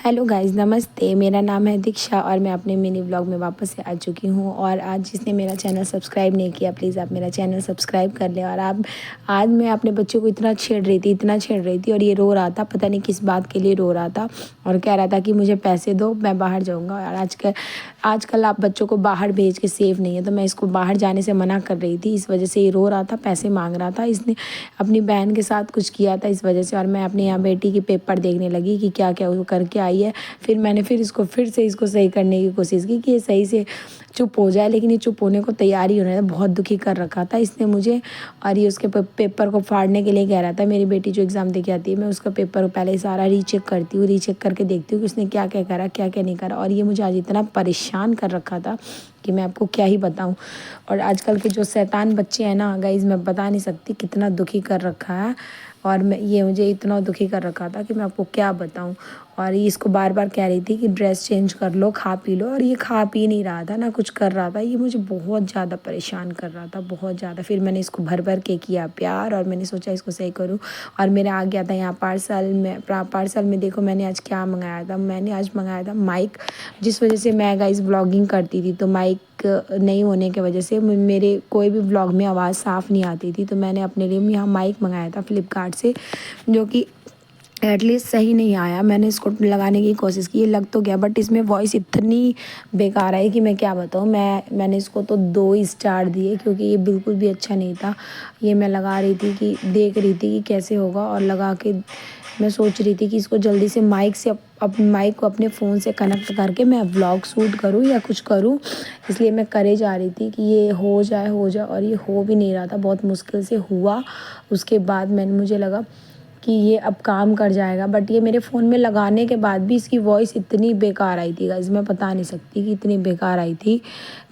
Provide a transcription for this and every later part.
Hello guys, नमस्ते। मेरा नाम है दीक्षा और मैं अपने मिनी व्लॉग में वापस से आ चुकी हूँ। और आज जिसने मेरा चैनल सब्सक्राइब नहीं किया, प्लीज़ आप मेरा चैनल सब्सक्राइब कर लें। और आप आज मैं अपने बच्चों को इतना छेड़ रही थी, इतना छेड़ रही थी, और ये रो रहा था, पता नहीं किस बात के लिए रो रहा था, और कह रहा था कि मुझे पैसे दो, मैं बाहर जाऊँगा। और आजकल आप बच्चों को बाहर भेज के सेफ नहीं है, तो मैं इसको बाहर जाने से मना कर रही थी। इस वजह से ये रो रहा था, पैसे मांग रहा था। इसने अपनी बहन के साथ कुछ किया था इस वजह से। और मैं अपने यहाँ बेटी की पेपर देखने लगी कि क्या क्या वो करके आई है। फिर मैंने फिर से इसको सही करने की कोशिश की कि ये सही से चुप हो जाए, लेकिन ये चुप होने को तैयार ही होने था। बहुत दुखी कर रखा था इसने मुझे। और ये उसके पेपर को फाड़ने के लिए कह रहा था। मेरी बेटी जो एग्ज़ाम दे के आती है, मैं उसका पेपर पहले सारा रीचेक करती हूँ, रीचेक करके देखती हूँ कि उसने क्या क्या करा, क्या क्या नहीं करा। और ये मुझे आज इतना परेशान कर रखा था कि मैं आपको क्या ही बताऊं। और आजकल के जो शैतान बच्चे हैं ना गाइज़, मैं बता नहीं सकती कितना दुखी कर रखा है। और ये मुझे इतना दुखी कर रखा था कि मैं आपको क्या बताऊं। और ये इसको बार बार कह रही थी कि ड्रेस चेंज कर लो, खा पी लो, और ये खा पी नहीं रहा था ना कुछ कर रहा था। ये मुझे बहुत ज़्यादा परेशान कर रहा था, बहुत ज़्यादा। फिर मैंने इसको भर भर के किया प्यार, और मैंने सोचा इसको सही करूँ। और मेरा आ गया था यहाँ पार्सल में देखो मैंने आज क्या मंगाया था। मैंने आज मंगाया था माइक, जिस वजह से मैं गाइस ब्लॉगिंग करती थी, तो माइक नहीं होने की वजह से मेरे कोई भी व्लॉग में आवाज़ साफ़ नहीं आती थी। तो मैंने अपने लिए यहाँ माइक मंगाया था फ्लिपकार्ट से, जो कि एटलीस्ट सही नहीं आया। मैंने इसको लगाने की कोशिश की, ये लग तो गया, बट इसमें वॉइस इतनी बेकार आई कि मैं क्या बताऊँ। मैंने इसको तो 2 स्टार दिए, क्योंकि ये बिल्कुल भी अच्छा नहीं था। ये मैं लगा रही थी कि देख रही थी कि कैसे होगा, और लगा के मैं सोच रही थी कि इसको जल्दी से माइक से माइक को अपने फ़ोन से कनेक्ट करके मैं व्लॉग शूट करूँ या कुछ करूँ। इसलिए मैं करे जा रही थी कि ये हो जाए। और ये हो भी नहीं रहा था, बहुत मुश्किल से हुआ। उसके बाद मुझे लगा कि ये अब काम कर जाएगा, बट ये मेरे फ़ोन में लगाने के बाद भी इसकी वॉइस इतनी बेकार आई थी गाइस, मैं बता नहीं सकती कि इतनी बेकार आई थी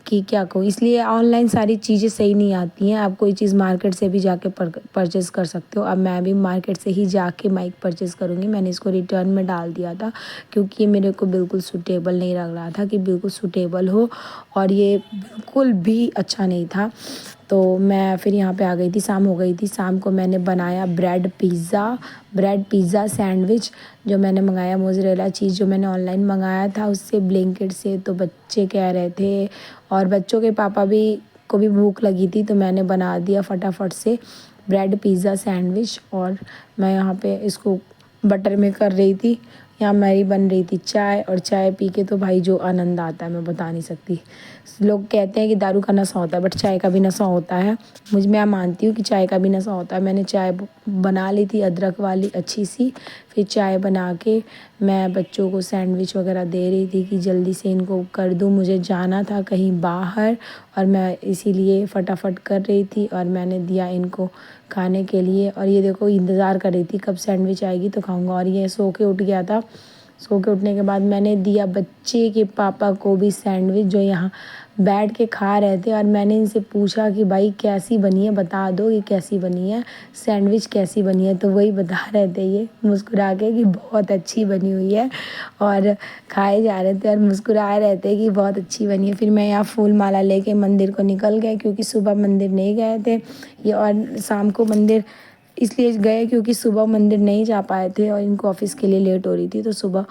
कि क्या कहूँ। इसलिए ऑनलाइन सारी चीज़ें सही नहीं आती हैं। आप कोई चीज़ मार्केट से भी जाके परचेज़ कर सकते हो। अब मैं भी मार्केट से ही जाके माइक परचेज़ करूँगी। मैंने इसको रिटर्न में डाल दिया था, क्योंकि ये मेरे को बिल्कुल सूटेबल नहीं लग रहा था कि बिल्कुल सूटेबल हो, और ये बिल्कुल भी अच्छा नहीं था। तो मैं फिर यहाँ पे आ गई थी, शाम हो गई थी। शाम को मैंने बनाया ब्रेड पिज़्ज़ा सैंडविच, जो मैंने मंगाया मोज़रेला चीज़ जो मैंने ऑनलाइन मंगाया था उससे, ब्लिंकिट से। तो बच्चे कह रहे थे, और बच्चों के पापा को भी भूख लगी थी, तो मैंने बना दिया फटाफट से ब्रेड पिज़्ज़ा सैंडविच। और मैं यहाँ पे इसको बटर में कर रही थी। यहाँ मेरी बन रही थी चाय, और चाय पी के तो भाई जो आनंद आता है मैं बता नहीं सकती। लोग कहते हैं कि दारू का नशा होता है, बट चाय का भी नशा होता है। मैं मानती हूँ कि चाय का भी नशा होता है। मैंने चाय बना ली थी अदरक वाली अच्छी सी। फिर चाय बना के मैं बच्चों को सैंडविच वगैरह दे रही थी कि जल्दी से इनको कर दूँ। मुझे जाना था कहीं बाहर, और मैं इसीलिए फटाफट कर रही थी, और मैंने दिया इनको खाने के लिए। और ये देखो इंतज़ार कर रही थी कब सैंडविच आएगी तो खाऊंगा। और ये सो के उठ गया था। सो के उठने के बाद मैंने दिया बच्चे के पापा को भी सैंडविच, जो यहाँ बैठ के खा रहे थे। और मैंने इनसे पूछा कि भाई कैसी बनी है, बता दो ये कैसी बनी है, सैंडविच कैसी बनी है। तो वही बता रहे थे ये मुस्कुरा के कि बहुत अच्छी बनी हुई है, और खाए जा रहे थे और मुस्कुरा रहे थे कि बहुत अच्छी बनी है। फिर मैं यहाँ फूल माला लेके मंदिर को निकल गए, क्योंकि सुबह मंदिर नहीं गए थे ये, और शाम को मंदिर इसलिए गए क्योंकि सुबह मंदिर नहीं जा पाए थे, और इनको ऑफिस के लिए लेट हो रही थी, तो सुबह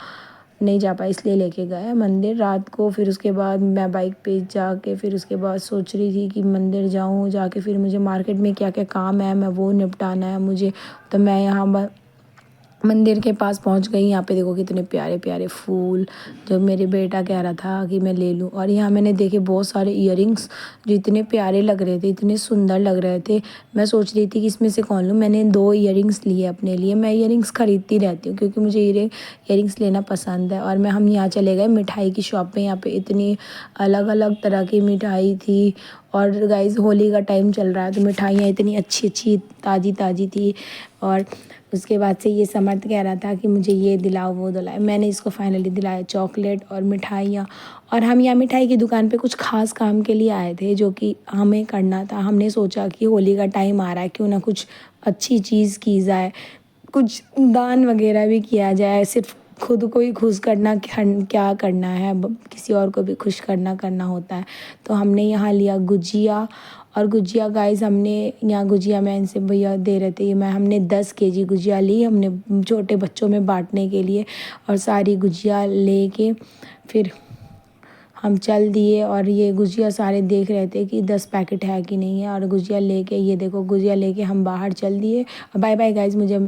नहीं जा पाए, इसलिए लेके गए मंदिर रात को। फिर उसके बाद मैं बाइक पे जाके फिर उसके बाद सोच रही थी कि मंदिर जाऊँ, जाके फिर मुझे मार्केट में क्या क्या काम है मैं वो निपटाना है मुझे। तो मैं यहाँ मंदिर के पास पहुंच गई। यहाँ पे देखो कितने प्यारे प्यारे फूल, जो मेरे बेटा कह रहा था कि मैं ले लूँ। और यहाँ मैंने देखे बहुत सारे इयररिंग्स जो इतने प्यारे लग रहे थे, इतने सुंदर लग रहे थे। मैं सोच रही थी कि इसमें से कौन लूँ। मैंने 2 इयररिंग्स लिए अपने लिए। मैं इयररिंग्स खरीदती रहती हूँ क्योंकि मुझे इयररिंग्स लेना पसंद है। और हम यहाँ चले गए मिठाई की शॉप पे। यहाँ पे इतनी अलग अलग तरह की मिठाई थी। और गाइस होली का टाइम चल रहा है, तो मिठाइयाँ इतनी अच्छी अच्छी ताज़ी ताज़ी थी। और उसके बाद से ये समर्थ कह रहा था कि मुझे ये दिलाओ वो दिलाओ। मैंने इसको फाइनली दिलाया चॉकलेट और मिठाइयाँ। और हम यहाँ मिठाई की दुकान पे कुछ खास काम के लिए आए थे, जो कि हमें करना था। हमने सोचा कि होली का टाइम आ रहा है, क्यों ना कुछ अच्छी चीज़ की जाए, कुछ दान वगैरह भी किया जाए। सिर्फ खुद को ही खुश करना क्या करना है, किसी और को भी खुश करना होता है। तो हमने यहाँ लिया गुजिया और गुजिया गाइस हमने यहाँ गुजिया मैं इनसे भैया दे रहे थे, मैं हमने 10 केजी गुजिया ली हमने छोटे बच्चों में बांटने के लिए। और सारी गुजिया लेके फिर हम चल दिए और ये गुजिया सारे देख रहे थे कि 10 पैकेट है कि नहीं है। और गुजिया लेके ये देखो गुजिया लेके हम बाहर चल दिए। बाय बाय गाइस, मुझे